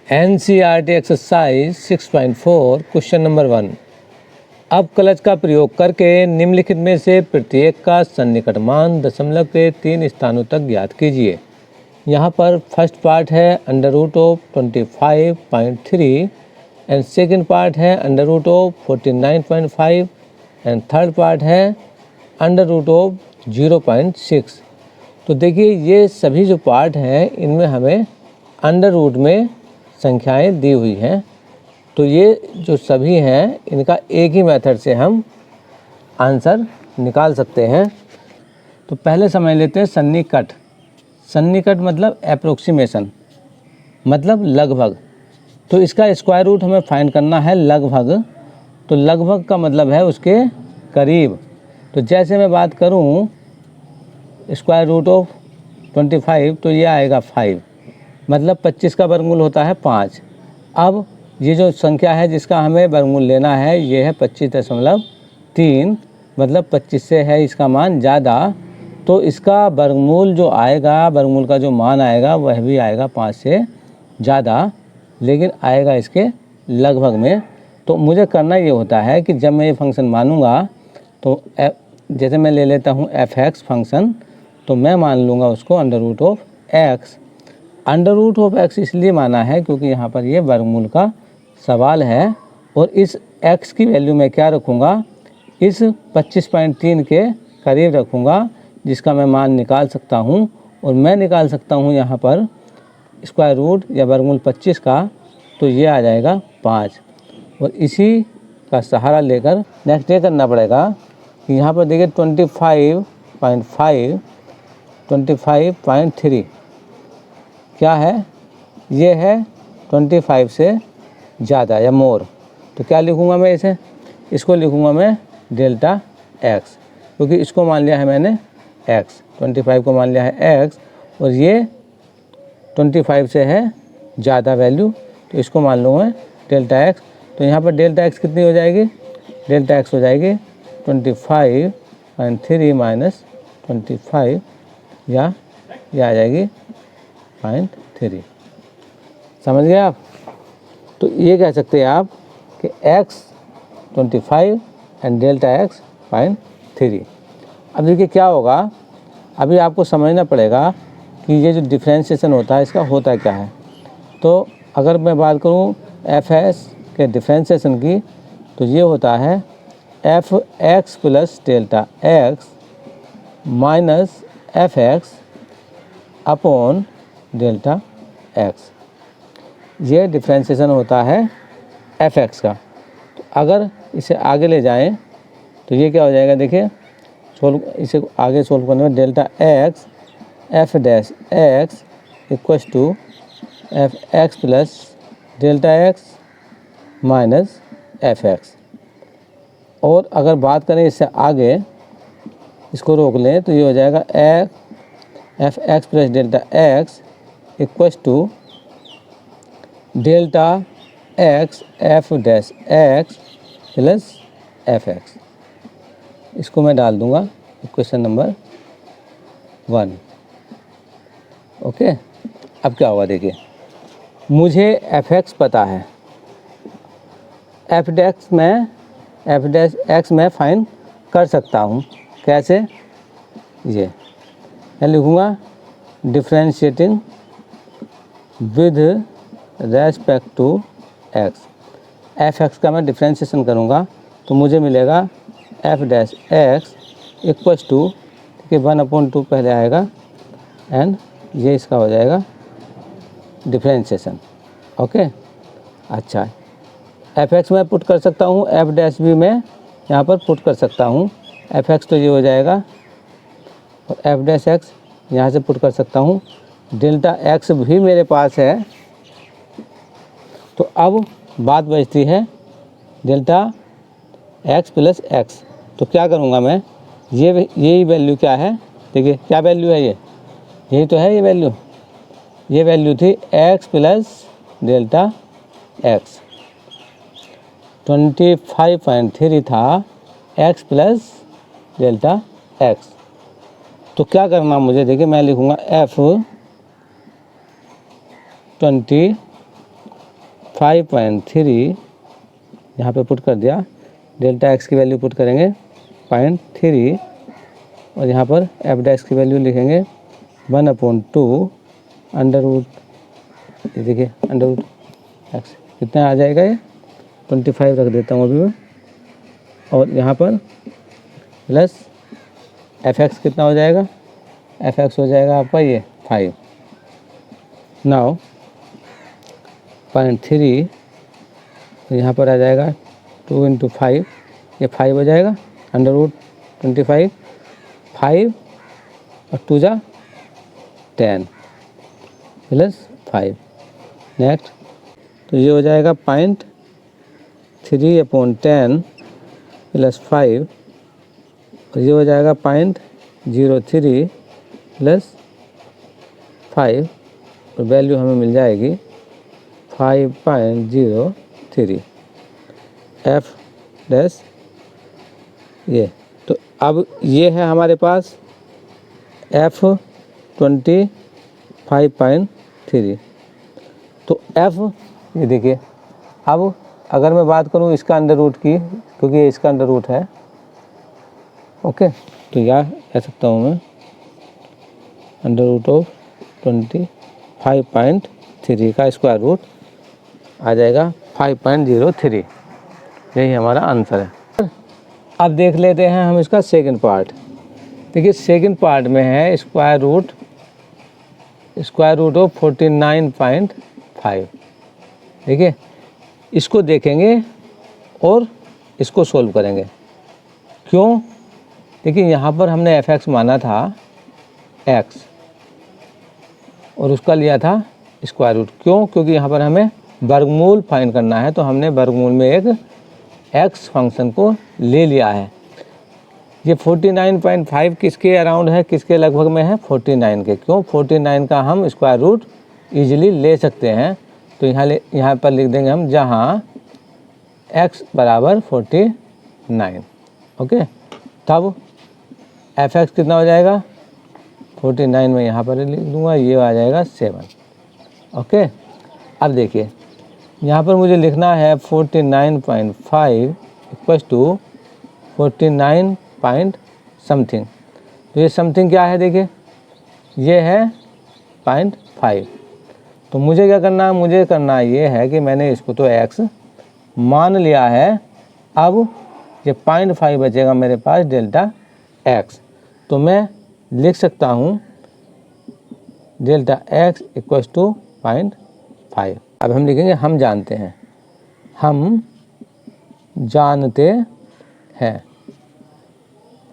NCERT exercise 6.4 question number 1। अब clutch का प्रयोग करके निम्नलिखित में से प्रत्येक का सन्निकट मान दशमलव के 3 स्थानों तक ज्ञात कीजिए। यहाँ पर फर्स्ट पार्ट है √25.3 एंड सेकंड पार्ट है √49.5 एंड थर्ड पार्ट है √0.6। तो देखिए ये सभी जो पार्ट हैं इनमें हमें अंडर रूट में संख्याएं दी हुई हैं। तो ये जो सभी हैं इनका एक ही मेथड से हम आंसर निकाल सकते हैं। तो पहले समझ लेते हैं सन्निकट। सन्निकट मतलब अप्रोक्सीमेशन, मतलब लगभग। तो इसका स्क्वायर रूट हमें फाइंड करना है लगभग। तो लगभग का मतलब है उसके करीब। तो जैसे मैं बात करूं √25 तो ये आएगा 5, मतलब 25 का वर्गमूल होता है 5। अब ये जो संख्या है जिसका हमें वर्गमूल लेना है ये है 25.3, मतलब 25 से है इसका मान ज़्यादा। तो इसका वर्गमूल जो आएगा, वर्गमूल का जो मान आएगा वह भी आएगा 5 से ज़्यादा, लेकिन आएगा इसके लगभग में। तो मुझे करना ये होता है कि जब मैं ये फंक्शन मानूंगा तो जैसे मैं ले लेता हूँ f(x) फंक्शन, तो मैं मान लूँगा उसको √(x). √(x) इसलिए माना है क्योंकि यहाँ पर ये वर्गमूल का सवाल है और इस x की वैल्यू मैं क्या रखूँगा, इस 25.3 के करीब रखूँगा, जिसका मैं मान निकाल सकता हूँ। और मैं निकाल सकता हूँ यहाँ पर स्क्वायर रूट या वर्गमूल 25 का, तो ये आ जाएगा 5। और इसी का सहारा लेकर नेक्स्ट ये करना पड़ेगा कि यहाँ पर देखिए 25.3 क्या है, ये है 25 से ज़्यादा या मोर। तो क्या लिखूँगा मैं इसे, इसको लिखूँगा मैं डेल्टा x, क्योंकि इसको मान लिया है मैंने x, 25 को मान लिया है x और ये 25 से है ज़्यादा वैल्यू, तो इसको मान लूँगा डेल्टा x। तो यहाँ पर डेल्टा x कितनी हो जाएगी, डेल्टा x हो जाएगी 25.3 माइनस 25 या ये आ जाएगी 0.3। समझ गए आप। तो ये कह सकते हैं आप कि x 25 एंड डेल्टा x 0.3। अब देखिए क्या होगा, अभी आपको समझना पड़ेगा कि ये जो डिफ्रेंशिएशन होता है इसका होता क्या है। तो अगर मैं बात करूँ f(s) के डिफ्रेंशिएशन की, तो ये होता है f(x) plus delta x minus f(x) upon delta x। ये डिफ्रेंशिएशन होता है f(x) का। तो अगर इसे आगे ले जाएं तो ये क्या हो जाएगा, देखिए इसे आगे सोल्व करने में delta x f(x) equals to f(x) plus delta x minus f(x). और अगर बात करें इससे आगे, इसको रोक लें तो ये हो जाएगा f(x) plus delta x equals to delta x f(x) plus f(x). इसको मैं डाल दूंगा इक्वेशन नंबर 1। ओके, अब क्या होगा देखिए, मुझे f(x) पता है, f(x) मैं फाइंड कर सकता हूँ। कैसे, ये मैं लिखूँगा differentiating with respect to x। f(x) का मैं डिफ्रेंशिएशन करूँगा तो मुझे मिलेगा f(x) इक्वल्स टू, देखिए 1/2 पहले आएगा एंड ये इसका हो जाएगा डिफ्रेंशिएशन। ओके, अच्छा f(x) मैं पुट कर सकता हूँ, f' भी मैं यहाँ पर पुट कर सकता हूँ। f(x) तो ये हो जाएगा और f' यहाँ से पुट कर सकता हूँ। डेल्टा x भी मेरे पास है। तो अब बात बचती है डेल्टा x प्लस x। तो क्या करूँगा मैं, यही वैल्यू क्या है, देखिए क्या वैल्यू है, यही तो है ये वैल्यू थी x प्लस डेल्टा x। 25.3 था x प्लस डेल्टा x। तो क्या करना मुझे, देखिए मैं लिखूँगा f 25 25.3 यहाँ पे पुट कर दिया, डेल्टा एक्स की वैल्यू पुट करेंगे 0.3 और यहाँ पर एफ डैश की वैल्यू लिखेंगे 1/2 अंडर रूट, ये देखिए अंडर रूट एक्स कितना आ जाएगा, ये 25 रख देता हूँ अभी मैं, और यहाँ पर प्लस एफ एक्स कितना हो जाएगा, एफ एक्स हो जाएगा आपका ये 5। नाउ 0.3 यहाँ पर आ जाएगा 2 × 5, ये 5 हो जाएगा अंडर रूट 25, 5 और 2 जा 10 प्लस 5। नेक्स्ट तो ये हो जाएगा 0.3/10 प्लस 5 और ये हो जाएगा 0.03 प्लस 5 और वैल्यू हमें मिल जाएगी 5.03 एफ डैश ये। तो अब ये है हमारे पास F25.3। तो F ये देखिए, अब अगर मैं बात करूँ इसका अंडर रूट की, क्योंकि ये इसका अंडर रूट है, ओके, तो यह कह सकता हूँ मैं अंडर रूट ऑफ 25.3 का स्क्वायर रूट आ जाएगा 5.03। यही हमारा आंसर है। अब देख लेते हैं हम इसका सेकंड पार्ट। देखिए सेकंड पार्ट में है स्क्वायर रूट ऑफ 49.5। देखिए इसको देखेंगे और इसको सोल्व करेंगे। क्यों? देखिए यहाँ पर हमने एफ एक्स माना था एक्स और उसका लिया था स्क्वायर रूट। क्यों? क्योंकि यहाँ पर हमें वर्गमूल फाइंड करना है, तो हमने वर्गमूल में एक एक्स फंक्शन को ले लिया है। ये 49.5 किसके अराउंड है, किसके लगभग में है, 49 के। क्यों? 49 का हम स्क्वायर रूट ईजिली ले सकते हैं। तो यहाँ पर लिख देंगे हम जहाँ x बराबर 49। ओके, तब एफ एक्स कितना हो जाएगा, 49 में यहाँ पर लिख दूँगा, ये आ जाएगा 7। ओके, अब देखिए यहाँ पर मुझे लिखना है 49.5 इक्वल्स टू 49 पॉइंट समथिंग। तो ये समथिंग क्या है, देखिए ये है 0.5। तो मुझे क्या करना है, मुझे करना ये है कि मैंने इसको तो x मान लिया है। अब ये 0.5 बचेगा मेरे पास डेल्टा x। तो मैं लिख सकता हूँ डेल्टा x इक्वल्स टू 0.5। अब हम लिखेंगे हम जानते हैं, हम जानते हैं।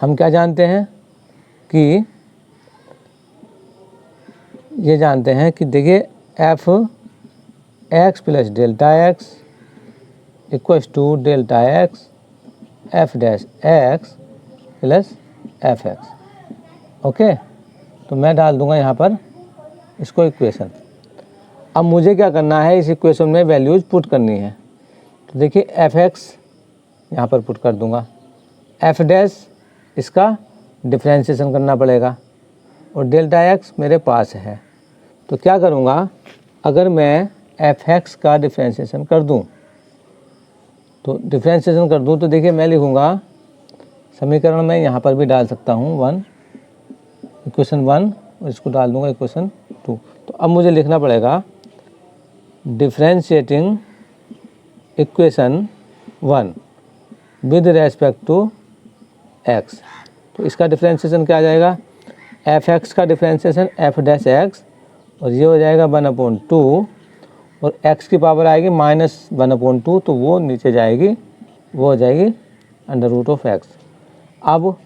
हम क्या जानते हैं कि ये जानते हैं कि देखिए f x plus delta x equals to delta x f dash x plus f x. Okay, तो मैं डाल दूंगा यहाँ पर इसको इक्वेशन। अब मुझे क्या करना है, इस इक्वेशन में वैल्यूज पुट करनी है। तो देखिए एफ एक्स यहाँ पर पुट कर दूंगा, एफ डैश इसका डिफ्रेंशिएशन करना पड़ेगा और डेल्टा एक्स मेरे पास है। तो क्या करूँगा, अगर मैं एफ एक्स का डिफ्रेंशिएशन कर दूँ तो देखिए मैं लिखूँगा समीकरण में यहाँ पर भी डाल सकता हूँ 1 इक्वेशन 1 और इसको डाल दूँगा इक्वेशन 2। तो अब मुझे लिखना पड़ेगा differentiating equation 1 with respect to x. तो इसका डिफ्रेंशिएशन क्या आ जाएगा, एफ एक्स का डिफ्रेंशिएशन एफ डैश एक्स और ये हो जाएगा 1/2 और x की पावर आएगी -1/2, तो वो नीचे जाएगी, वो हो जाएगी अंडर रूट ऑफ एक्स। अब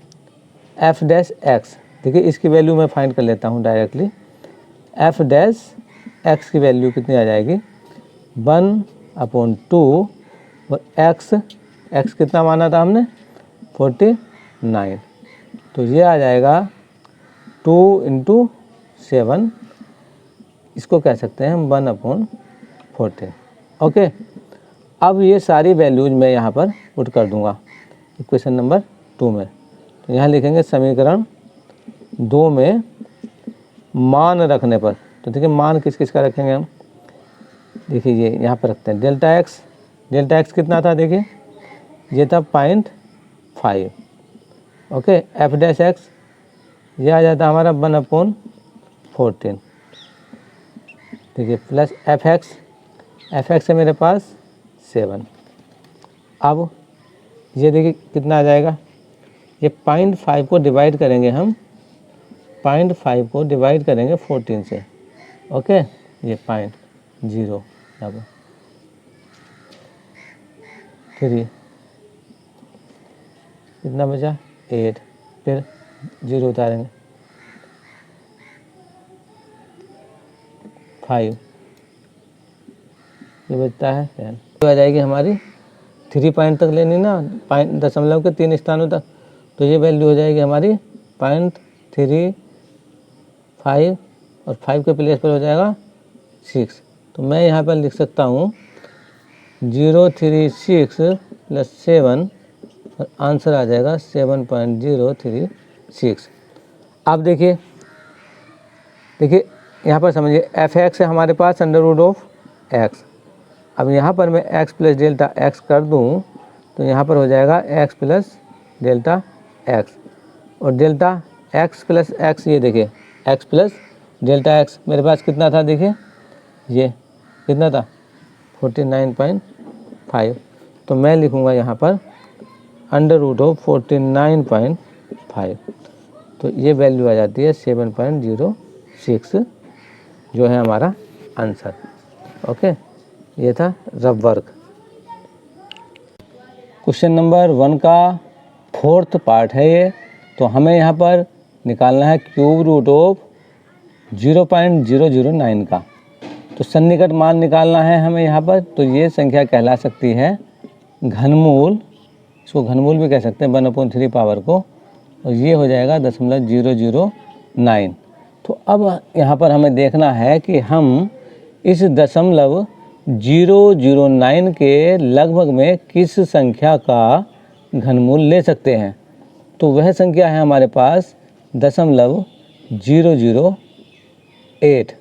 एफ डैश एक्स, देखिए इसकी वैल्यू मैं फाइंड कर लेता हूँ डायरेक्टली। एफ डैश एक्स की वैल्यू कितनी आ जाएगी 1/2 और एक्स कितना माना था हमने 49, तो ये आ जाएगा 2 × 7, इसको कह सकते हैं हम 1/14। ओके, अब ये सारी वैल्यूज मैं यहाँ पर पुट कर दूँगा इक्वेशन नंबर 2 में। तो यहाँ लिखेंगे समीकरण 2 में मान रखने पर। तो देखिए मान किस किस का रखेंगे हम, देखिए ये यहाँ पर रखते हैं डेल्टा एक्स कितना था देखिए, ये था 0.5। ओके, एफ डैश एक्स ये आ जाता हमारा 1/14। देखिए प्लस एफ एक्स है मेरे पास 7। अब ये देखिए कितना आ जाएगा, ये 0.5 को डिवाइड करेंगे हम, 0.5 को डिवाइड करेंगे 14 से। ओके, ये 0.0 यहाँ पर 3 कितना बचा 8, फिर 0 उतारेंगे 5, ये बचता है 10। तो आ जाएगी हमारी 3 पॉइंट तक लेनी ना, दशमलव के 3 स्थानों तक, तो ये वैल्यू हो जाएगी हमारी 0.35 और 5 के प्लेस पर हो जाएगा 6। तो मैं यहाँ पर लिख सकता हूँ 036 + 7 और आंसर आ जाएगा 7.036। आप देखिए यहाँ पर समझिए एफ एक्स है हमारे पास √x। अब यहाँ पर मैं x + डेल्टा x कर दूँ तो यहाँ पर हो जाएगा x + डेल्टा x, और डेल्टा x + x, ये देखिए x + डेल्टा x मेरे पास कितना था देखिए, ये कितना था 49.5। तो मैं लिखूँगा यहाँ पर √49.5, तो ये वैल्यू आ जाती है 7.06 जो है हमारा आंसर। ओके, ये था रफ वर्क। क्वेश्चन नंबर 1 का 4th पार्ट है ये। तो हमें यहाँ पर निकालना है क्यूब रूट ऑफ 0.009 का। तो सन्निकट मान निकालना है हमें यहाँ पर। तो ये संख्या कहला सकती है घनमूल, इसको घनमूल भी कह सकते हैं 1/3 पावर को, और ये हो जाएगा 0.009। तो अब यहाँ पर हमें देखना है कि हम इस 0.009 के लगभग में किस संख्या का घनमूल ले सकते हैं। तो वह संख्या है हमारे पास 0.008।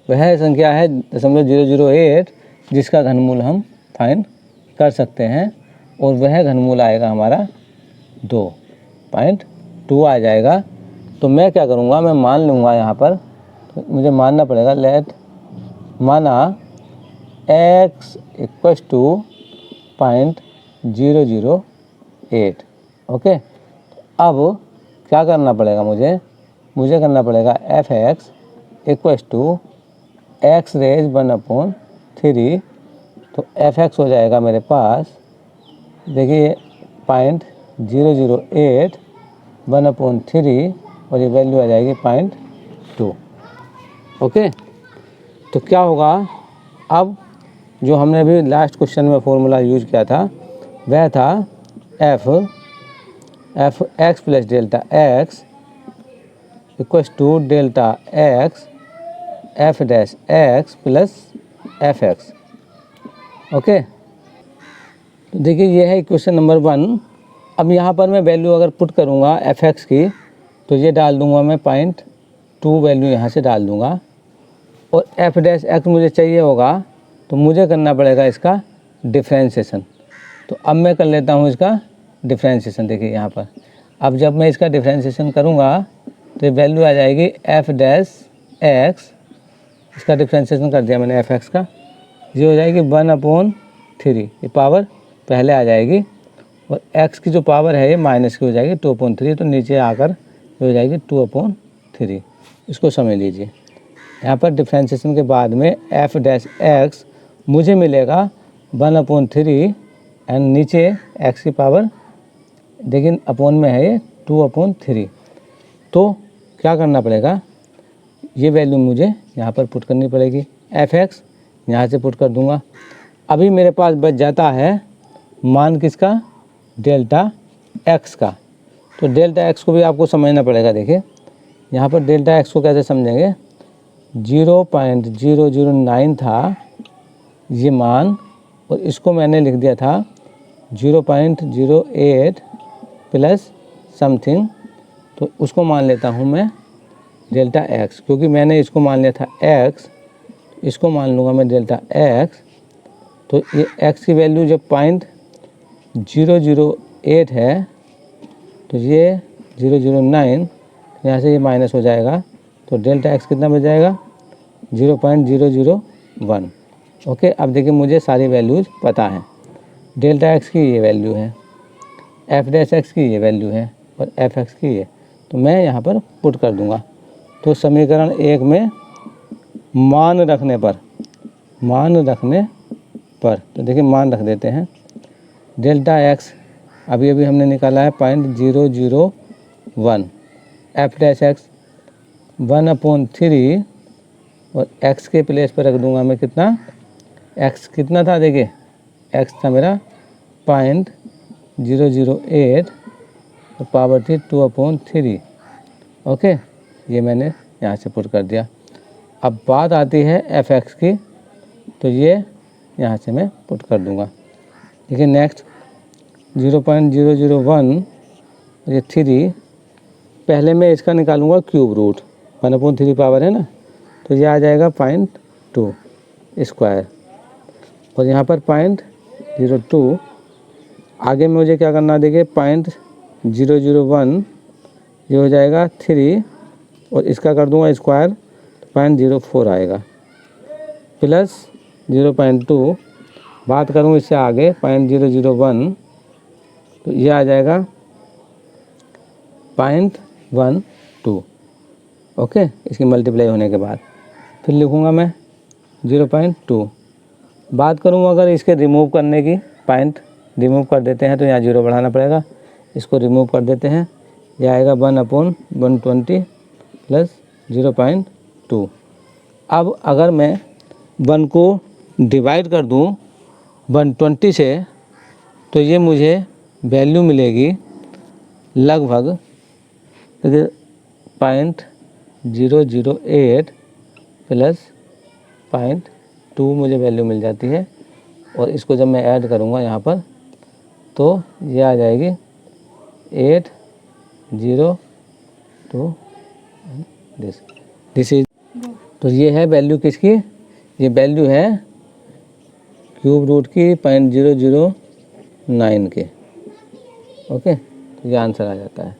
वह संख्या है 0.008 जिसका घनमूल हम फाइंड कर सकते हैं, और वह घनमूल आएगा हमारा 2.2 आ जाएगा। तो मैं क्या करूँगा, मैं मान लूँगा यहाँ पर, तो मुझे मानना पड़ेगा, माना x = 0.008। ओके, अब क्या करना पड़ेगा मुझे करना पड़ेगा f(x) = x रेज़ 1/3। तो f(x) हो जाएगा मेरे पास देखिए 0.008 1/3, और ये वैल्यू आ जाएगी 0.2। ओके, तो क्या होगा, अब जो हमने अभी लास्ट क्वेश्चन में फॉर्मूला यूज़ किया था वह था f x + delta x = delta x f dash x + f(x). Okay, तो देखिए ये है क्वेश्चन नंबर 1। अब यहाँ पर मैं वैल्यू अगर पुट करूँगा f(x) की, तो ये डाल दूँगा मैं 0.2 वैल्यू यहाँ से डाल दूँगा, और f डैश x मुझे चाहिए होगा, तो मुझे करना पड़ेगा इसका डिफ्रेंशिएशन। तो अब मैं कर लेता हूँ इसका डिफ्रेंशिएशन। देखिए यहाँ पर अब जब मैं इसका डिफ्रेंशिएशन करूँगा तो ये वैल्यू आ जाएगी f डैश x, इसका डिफ्रेंशिएशन कर दिया मैंने f(x) का, ये हो जाएगी 1/3, ये पावर पहले आ जाएगी, और x की जो पावर है ये माइनस की हो जाएगी 2/3, तो नीचे आकर ये हो जाएगी 2/3। इसको समझ लीजिए। यहाँ पर डिफ्रेंशिएशन के बाद में f डैश x मुझे मिलेगा 1/3, एंड नीचे x की पावर लेकिन अपॉन में है ये 2/3। तो क्या करना पड़ेगा, ये वैल्यू मुझे यहाँ पर पुट करनी पड़ेगी, f(x) यहाँ से पुट कर दूँगा। अभी मेरे पास बच जाता है मान किसका, डेल्टा x का। तो डेल्टा x को भी आपको समझना पड़ेगा। देखिए यहाँ पर डेल्टा x को कैसे समझेंगे, 0.009 था ये मान, और इसको मैंने लिख दिया था 0.08 प्लस समथिंग, तो उसको मान लेता हूँ मैं डेल्टा x, क्योंकि मैंने इसको मान लिया था x, इसको मान लूँगा मैं डेल्टा एक्स। तो ये एक्स की वैल्यू जब 0.008 है तो ये 009, यहाँ से ये माइनस हो जाएगा, तो डेल्टा एक्स कितना बच जाएगा 0.001। ओके, अब देखिए मुझे सारी वैल्यूज़ पता हैं। डेल्टा एक्स की ये वैल्यू है, एफ डैश एक्स की ये वैल्यू है और एफ एक्स की ये, तो मैं यहाँ पर पुट कर दूँगा। तो समीकरण 1 में मान रखने पर तो देखिए मान रख देते हैं। डेल्टा एक्स अभी अभी हमने निकाला है 0.001, एफ डैश एक्स 1/3 और एक्स के प्लेस पर रख दूंगा मैं कितना, एक्स कितना था, देखिए एक्स था मेरा 0.008 और पावर थी 2/3। ओके, ये मैंने यहाँ से पुट कर दिया। अब बात आती है एफ एक्स की, तो ये यहाँ से मैं पुट कर दूंगा। देखिए नेक्स्ट 0.001 ये 3, पहले मैं इसका निकालूंगा क्यूब रूट, 1/3 पावर है ना, तो ये आ जाएगा 0.2 स्क्वायर और यहाँ पर 0.02। आगे मुझे क्या करना, देखिए 0.001 ये हो जाएगा 3 और इसका कर दूंगा स्क्वायर, 0.04 आएगा प्लस 0.2। बात करूँ इससे आगे 0.001 तो ये आ जाएगा 0.12। ओके, इसकी मल्टीप्लाई होने के बाद फिर लिखूँगा मैं 0.2। बात करूँ अगर इसके रिमूव करने की, पॉइंट रिमूव कर देते हैं तो यहाँ 0 बढ़ाना पड़ेगा, इसको रिमूव कर देते हैं, यह आएगा 1/120 प्लस 0.2। अब अगर मैं 1 को डिवाइड कर दूँ 120 से तो ये मुझे वैल्यू मिलेगी लगभग 0.008 प्लस 0.2 मुझे वैल्यू मिल जाती है। और इसको जब मैं ऐड करूँगा यहाँ पर तो ये आ जाएगी 802 दिस इज। तो ये है वैल्यू किसकी, ये वैल्यू है क्यूब रूट की 0.009 के। ओके, तो ये आंसर आ जाता है।